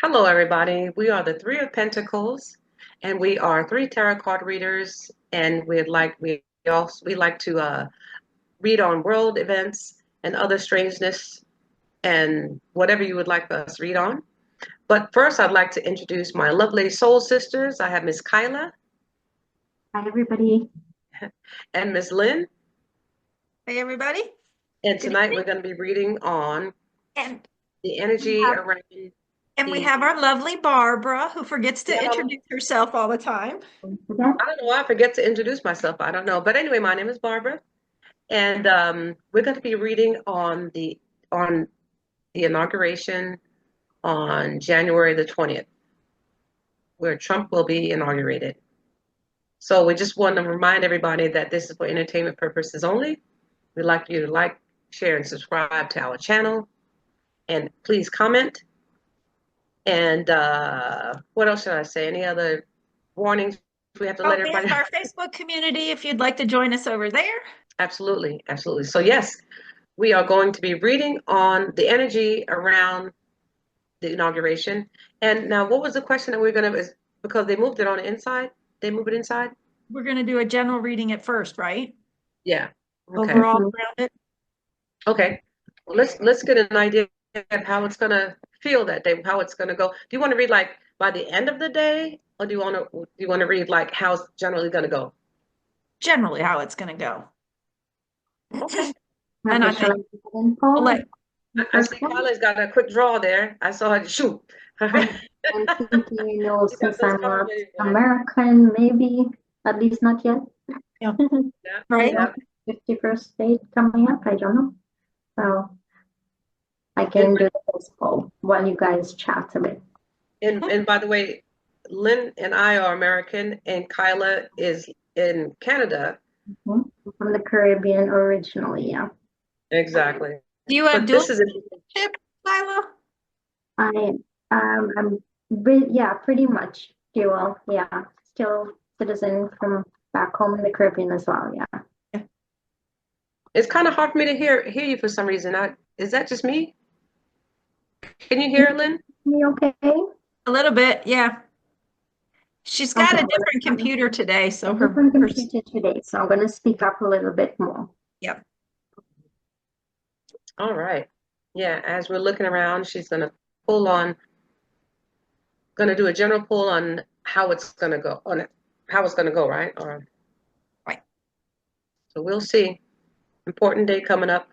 Hello, everybody. We are the Three of Pentacles, and we are three tarot card readers. And we like to read on world events and other strangeness and whatever you would like us to read on. But first, I'd like to introduce my lovely soul sisters. I have Miss Kyla Hi, everybody. and Miss Lynn, Hey, everybody. and Good tonight evening. we're going to be reading on And the we energy have, around we the. have our lovely Barbara, who forgets to introduce herself all the time. I don't know why I forget to introduce myself. I don't know, but anyway, my name is Barbara. And we're going to be reading on the inauguration on January the 20th, where Trump will be inaugurated. So we just want to remind everybody that this is for entertainment purposes only. We'd like you to like, share, and subscribe to our channel. And please comment. And what else should I say? Any other warnings we have to let We everybody have know? our Facebook community if you'd like to join us over there. Absolutely, absolutely. So yes, we are going to be reading on the energy around the inauguration. And now, what was the question that we're going to, because they moved it on the inside? They move it inside? We're going to do a general reading at first, right? Yeah. Okay. Overall Mhm. around it. Okay. Well, let's get an idea of how it's going to feel that day, how it's going to go. Do you want to read like by the end of the day, or do you want to read like how it's generally going to go? Generally, how it's going to go. Okay. And I Shall I think give an we'll info? let The I first see one? Kalla's got a quick draw there. I saw her shoot. I'm thinking, She got since those I'm cards not ready for it. American, maybe, at least not yet. Yeah. Yeah, You Right. know, yeah. 51st state coming up, I don't know. So I And, can do the expo while you guys chat a bit. and by the way, Lynn and I are American, and Kyla is in Canada. Mhm. From the Caribbean originally, yeah. Exactly. Do you have But dual this is interesting. citizenship, Lila? I yeah, pretty much dual, yeah. Still citizen from back home in the Caribbean as well, yeah. It's kind of hard for me to hear you for some reason. Is that just me? Can you You hear Lynn? hear me okay? A little bit, yeah. She's got Okay, a I'm gonna different try computer today, so a her, different computer today, so I'm gonna speak up a little bit more. yep. All right. Yeah, as we're looking around, she's pull on, gonna do a general pull on how it's gonna go, how it's gonna go, right? Or Right. so we'll see. Important day coming up.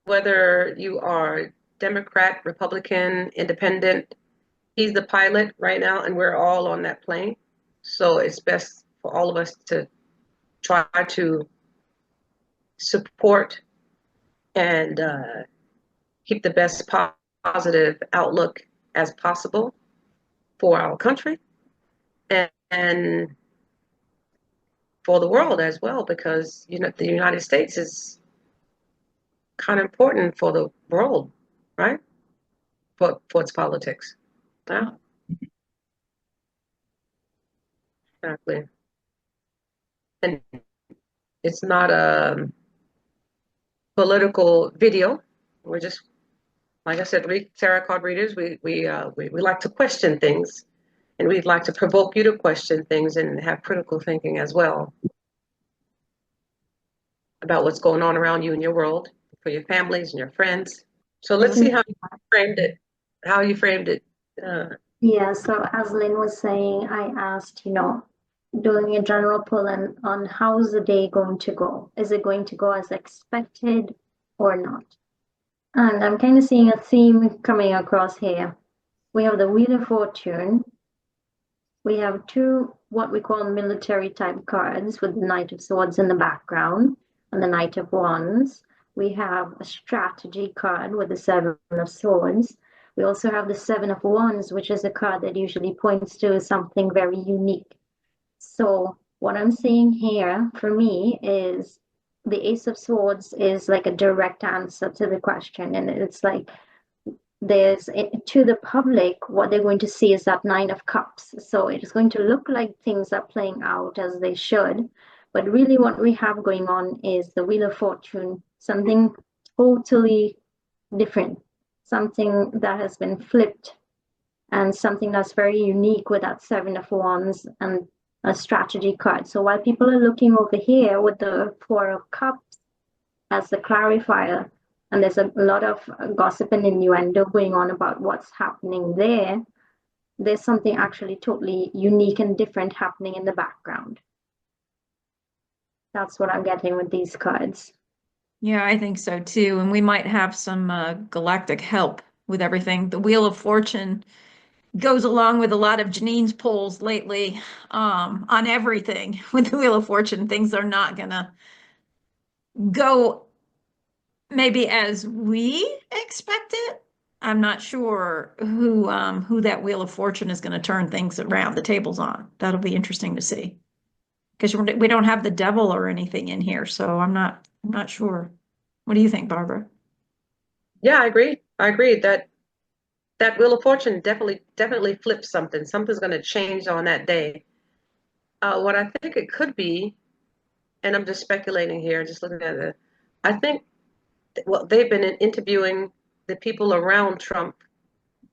Whether you are Democrat, Republican, Independent, he's the pilot right now, and we're all on that plane. So it's best for all of us to try to support and keep the best positive outlook as possible for our country and for the world as well, because the United States is kind of important for the world, right? For its politics. Yeah, exactly. And it's not a political video. We're just, like I said, tarot card readers. We like to question things, and we'd like to provoke you to question things and have critical thinking as well about what's going on around you in your world, for your families and your friends. So let's see how you framed it. How you framed it. Uh, Yeah, so as Lynn was saying, I asked, doing a general pull on how's the day going to go? Is it going to go as expected or not? And I'm kind of seeing a theme coming across here. We have the Wheel of Fortune. We have two what we call military type cards with the Knight of Swords in the background and the Knight of Wands. We have a strategy card with the Seven of Swords. We also have the Seven of Wands, which is a card that usually points to something very unique. So, what I'm seeing here for me is the Ace of Swords is like a direct answer to the question. And it's like to the public, what they're going to see is that Nine of Cups. So it is going to look like things are playing out as they should. But really, what we have going on is the Wheel of Fortune, something totally different, something that has been flipped and something that's very unique with that Seven of Wands and a strategy card. So while people are looking over here with the Four of Cups as the clarifier, and there's a lot of gossip and innuendo going on about what's happening there, there's something actually totally unique and different happening in the background. That's what I'm getting with these cards. Yeah, I think so too. And we might have some galactic help with everything. The Wheel of Fortune goes along with a lot of Janine's polls lately on everything with the Wheel of Fortune. Things are not gonna go maybe as we expect it. I'm not sure who that Wheel of Fortune is going to turn things around the tables on. That'll be interesting to see because we don't have the devil or anything in here, so I'm not sure. What do you think, Barbara? Yeah, I agree. I agree that Wheel of Fortune definitely flips something. Something's going to change on that day. What I think it could be, and I'm just speculating here, just looking at it. I think well, they've been interviewing the people around Trump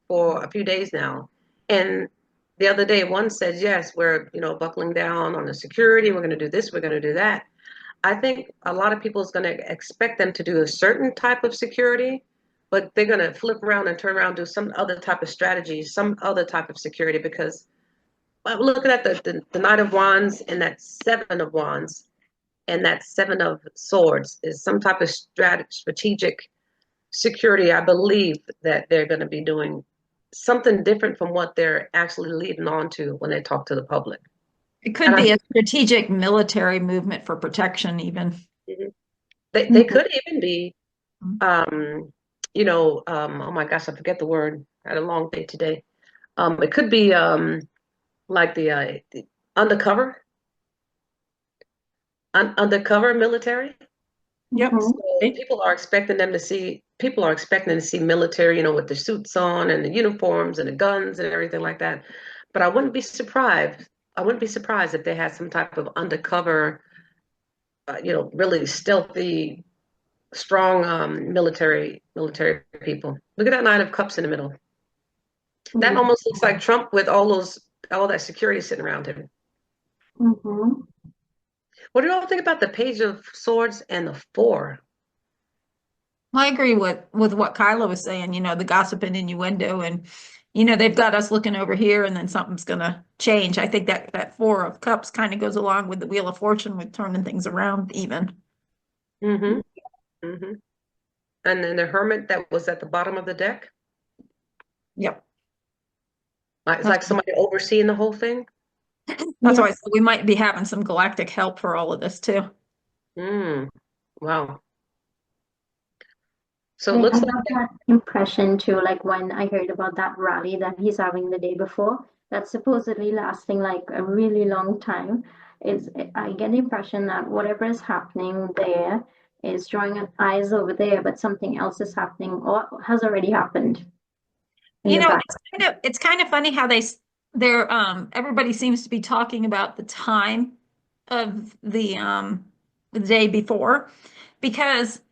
for a few days now, and the other day one said, "Yes, we're buckling down on the security. We're going to do this. We're going to do that." I think a lot of people is going to expect them to do a certain type of security, but they're going to flip around and turn around and do some other type of strategy, some other type of security. Because I'm looking at the Knight of Wands and that Seven of Wands and that Seven of Swords is some type of strategic security. I believe that they're going to be doing something different from what they're actually leading on to when they talk to the public. It could And be a strategic military movement for protection, even. they could even be oh my gosh, I forget the word. I had a long day today. It could be like the undercover, undercover military. Yep. Mhm. So people are expecting to see military, with the suits on and the uniforms and the guns and everything like that. But I wouldn't be surprised. I wouldn't be surprised if they had some type of undercover, really stealthy, strong military people. Look at that Nine of Cups in the middle. That almost looks like Trump with all that security sitting around him. Mhm. What do you all think about the Page of Swords and the Four? I agree with what Kyla was saying, the gossip and innuendo and they've got us looking over here and then something's gonna change. I think that Four of Cups kind of goes along with the Wheel of Fortune with turning things around even. Mm-hmm. Mm-hmm. And then the Hermit that was at the bottom of the deck. Yep. It's like somebody overseeing the whole thing. That's Yeah, why I said we might be having some galactic help for all of this too. Wow. So it I looks have that impression too, like when I heard about that rally that he's having the day before, that's supposedly lasting like a really long time. I get the impression that whatever is happening there is drawing eyes over there, but something else is happening or has already happened in the back. It's kind of funny how they're everybody seems to be talking about the time of the day before because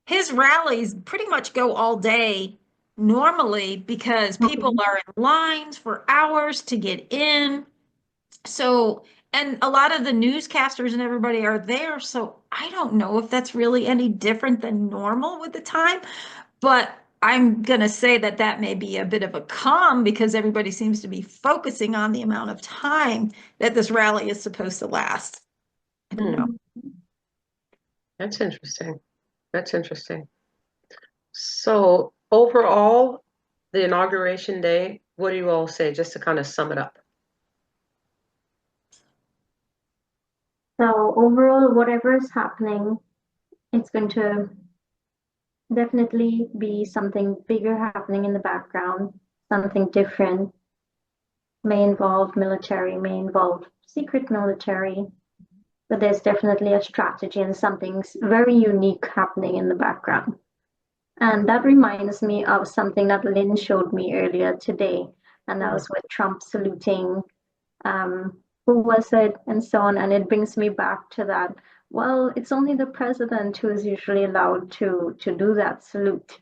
his rallies pretty much go all day normally because people Mhm. are in lines for hours to get in. So, and a lot of the newscasters and everybody are there. So I don't know if that's really any different than normal with the time, but I'm going to say that may be a bit of a calm because everybody seems to be focusing on the amount of time that this rally is supposed to last. I don't know. that's interesting. That's interesting. So overall, the inauguration day, what do you all say, just to kind of sum it up? So overall, whatever is happening, it's going to definitely be something bigger happening in the background, something different, may involve military, may involve secret military, but there's definitely a strategy and something very unique happening in the background. And that reminds me of something that Lynn showed me earlier today, and that was with Trump saluting who was it and so on. And it brings me back to that. Well, it's only the president who is usually allowed to do that salute,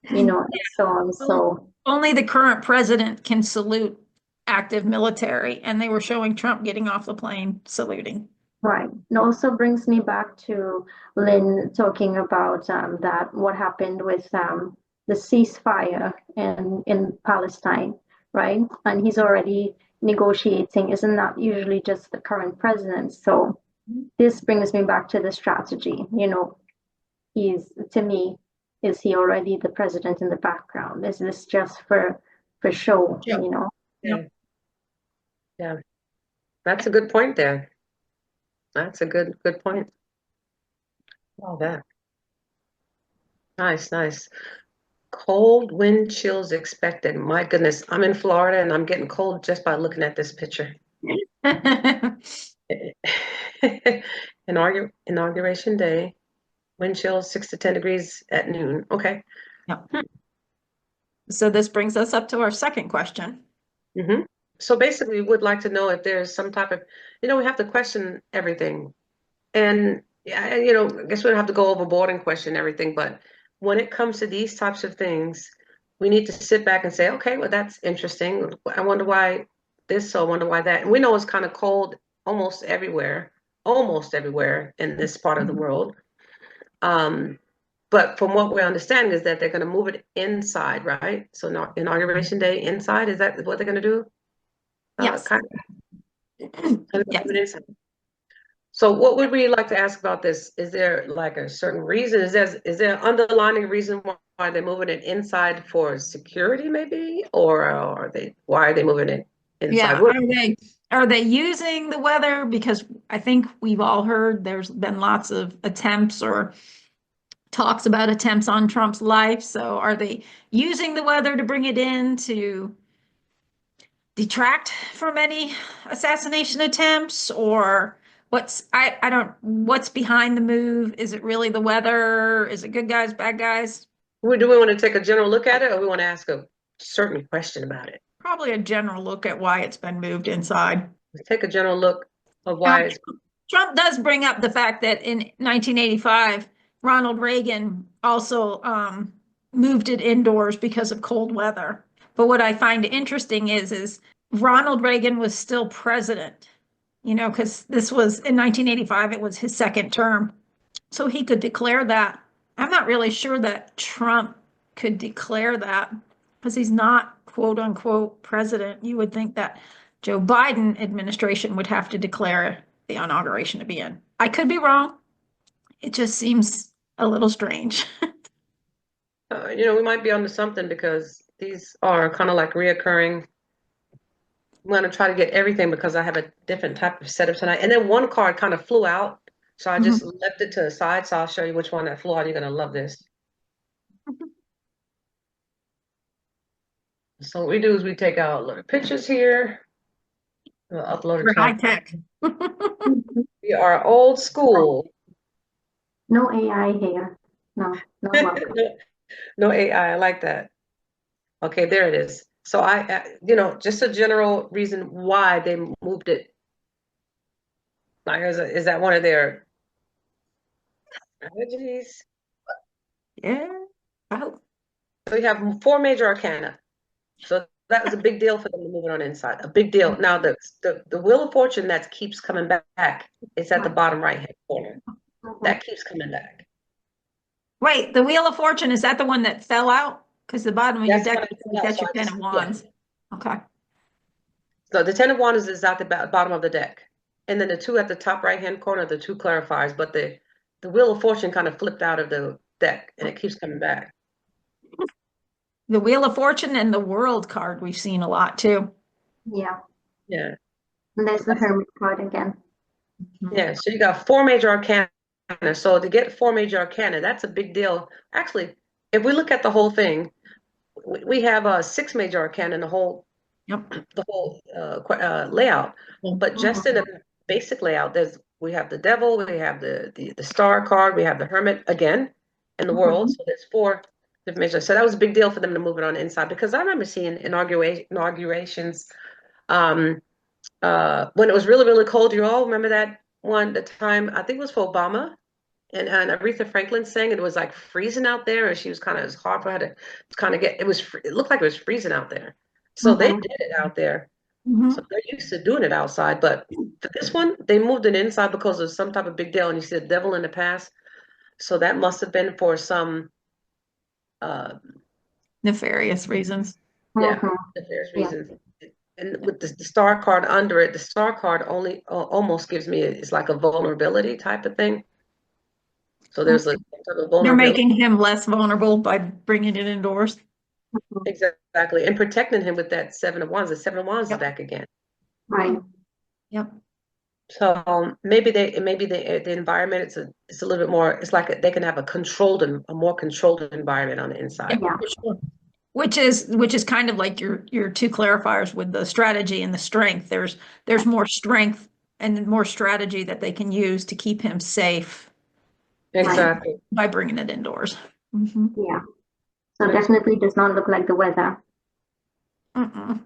and so on. Well, So only the current president can salute active military, and they were showing Trump getting off the plane saluting. Right. It also brings me back to Lynn talking about that what happened with the ceasefire in Palestine, right? And he's already negotiating. Isn't that usually just the current president? So this brings me back to the strategy. You know, he's to me, is he already the president in the background? Is this just for show? Yep. You know? Yeah. Yeah. That's a good point there. That's a good point. All that. Nice, nice. Cold wind chills expected. My goodness, I'm in Florida and I'm getting cold just by looking at this picture. Inauguration day, wind chills 6 to 10 degrees at noon. Okay. Yep. So this brings us up to our second question. Mm-hmm. So basically, we would like to know if there's some type of, we have to question everything. And, I guess we don't have to go overboard and question everything, but when it comes to these types of things, we need to sit back and say, okay, well, that's interesting. I wonder why this, so I wonder why that. And we know it's kind of cold almost everywhere in this part of the world. But from what we understand is that they're going to move it inside, right? So inauguration day inside, is that what they're going to do? Yes. Kind of Yes. move it inside. So what would we like to ask about this? Is there like a certain reason? Is there an underlying reason why they're moving it inside for security maybe? Or why are they moving it inside? Yeah, are they using the weather? Because I think we've all heard there's been lots of attempts or talks about attempts on Trump's life. So are they using the weather to bring it in to detract from any assassination attempts, or what's behind the move? Is it really the weather? Is it good guys, bad guys? Do we want to take a general look at it, or we want to ask a certain question about it? Probably a general look at why it's been moved inside. Let's take a general look of why it's. Trump does bring up the fact that in 1985, Ronald Reagan also moved it indoors because of cold weather. But what I find interesting is Ronald Reagan was still president, because this was in 1985, it was his second term. So he could declare that. I'm not really sure that Trump could declare that because he's not quote unquote president. You would think that Joe Biden administration would have to declare the inauguration to be in. I could be wrong. It just seems a little strange. We might be onto something because these are kind of like reoccurring. I'm going to try to get everything because I have a different type of setup tonight. And then one card kind of flew out. So I just left it to the side. So I'll show you which one that flew out. You're going to love this. So what we do is we take out little pictures here. We'll upload it. We're high tech. We are old school. No AI here. No, no welcome. No AI. I like that. Okay, there it is. So just a general reason why they moved it. Like, is that one of their strategies? Yeah. Oh. So we have 4 major arcana. So that was a big deal for them to move it on inside. A big deal. Now the Wheel of Fortune that keeps coming back is at the bottom right hand corner. That keeps coming back. Wait, the Wheel of Fortune, is that the one that fell out? Because the bottom of your deck, that's your Ten of Wands. Yeah. Okay. So the Ten of Wands is at the bottom of the deck. And then the 2 at the top right hand corner, the 2 clarifiers. But the Wheel of Fortune kind of flipped out of the deck and it keeps coming back. The Wheel of Fortune and the World card we've seen a lot too. Yeah. Yeah. And there's the Hermit card again. Yeah, so you got 4 major arcana. So to get 4 major arcana, that's a big deal. Actually, if we look at the whole thing, we have 6 major arcana in the whole layout. But just in a basic layout, we have the Devil, we have the Star card, we have the Hermit again, in the World. So there's 4 different major. So that was a big deal for them to move it on inside because I remember seeing inaugurations when it was really, really cold. You all remember that one, the time, I think it was for Obama. and Aretha Franklin sang, and it was like freezing out there, and she was kind of, it was hard for her to kind of get, it looked like it was freezing out there. So they Mm-hmm. did it out there. So Mhm. they're used to doing it outside, but for this one, they moved it inside because of some type of big deal. And you see the devil in the past, so that must have been for some, uh, Nefarious reasons. yeah, Mm-hmm. nefarious Yeah. reasons. And with the star card under it, the star card only almost gives me it's like a vulnerability type of thing. So there's a type of They're vulnerability. making him less vulnerable by bringing it indoors. Exactly. And protecting him with that Seven of Wands. The Seven of Wands is Yep. back again. Right. Yep. So maybe the environment it's a little bit more, it's like they can have a more controlled environment on the inside. Yep, Yeah. for sure. Which is kind of like your two clarifiers with the strategy and the strength. There's more strength and more strategy that they can use to keep him safe Right. Exactly. by bringing it indoors. Mhm. Yeah. So definitely does not look like the weather.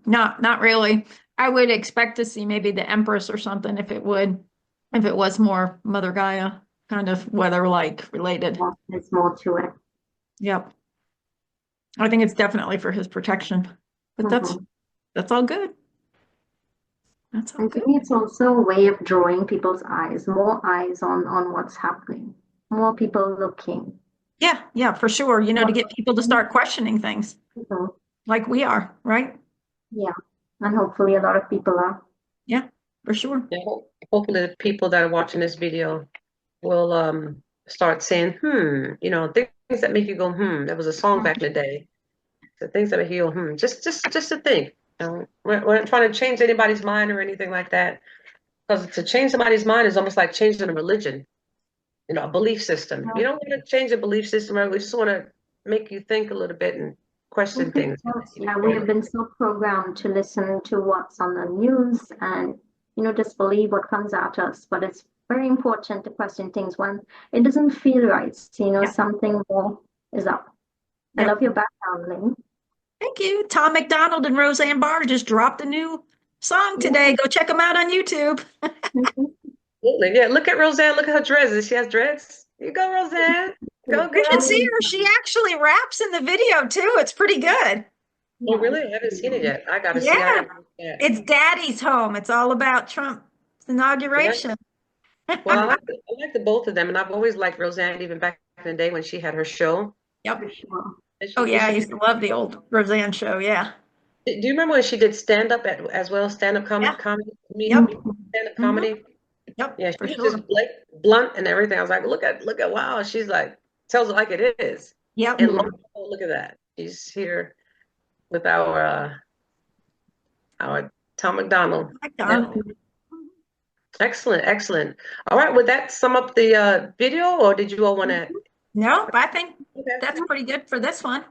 Not really. I would expect to see maybe the Empress or something if it was more Mother Gaia kind of weather-like related. Yeah, there's more to it. Yep. I think it's definitely for his protection. But that's Mm-hmm. that's all good. That's all And to good. me, it's also a way of drawing people's eyes, more eyes on what's happening, more people looking. Yeah, for sure. To More get people to start questioning things people. like we are, right? Yeah. And hopefully a lot of people are. Yeah, for sure. Yeah, hopefully the people that are watching this video will start saying, things that make you go, There was a song back in the day. The things that make you go, just to think. We're not trying to change anybody's mind or anything like that. Because to change somebody's mind is almost like changing a religion, a belief system. You don't want to change a belief system, right? We just want to make you think a little bit and question things. Yeah, we have been so programmed to listen to what's on the news and, just believe what comes at us. But it's very important to question things when it doesn't feel right. Yeah. Something more is up. I Yep. love your background, Lynn. Thank you. Tom McDonald and Roseanne Barr just dropped a new song today. Go check them out on YouTube. Absolutely. Yeah, look at Roseanne. Look at her dresses. She has dreads. You go, Roseanne. Go, You should girl. see her. She actually raps in the video too. It's pretty good. Oh, really? I haven't seen it yet. I gotta see. I Yeah. gotta see that. It's Daddy's home. It's all about Trump's Yeah. inauguration. Well, I like the both of them, and I've always liked Roseanne even back in the day when she had her show. Yep. For sure. Oh It yeah, I should used to love the old Roseanne show. Yeah. Do you remember when she did stand up as well? Stand up Yeah. comedy, Yep. stand up hmm comedy. Yep. Yeah, For she was sure. just blunt and everything. I was like, look at wow. She's like tells it like it is. Yep. And look at that. She's here with our Tom McDonald. Yep. McDonald. Excellent, excellent. All right, would that sum up the video, or did you all want to? No, I think Okay. that's pretty good for this one.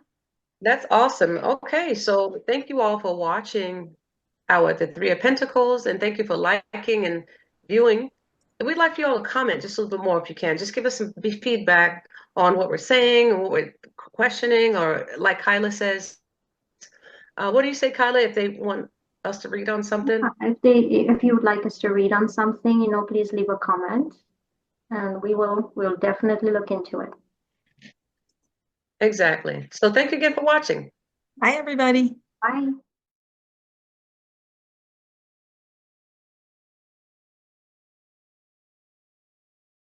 That's awesome. Okay, so thank you all for watching the Three of Pentacles, and thank you for liking and viewing. And we'd like for you all to comment just a little bit more if you can. Just give us some feedback on what we're saying, or what we're questioning, or like Kyla says. What do you say, Kyla, if they want us to read on something? If you would like us to read on something, please leave a comment and we'll definitely look into it. Exactly. So thank you again for watching. Bye, everybody. Bye.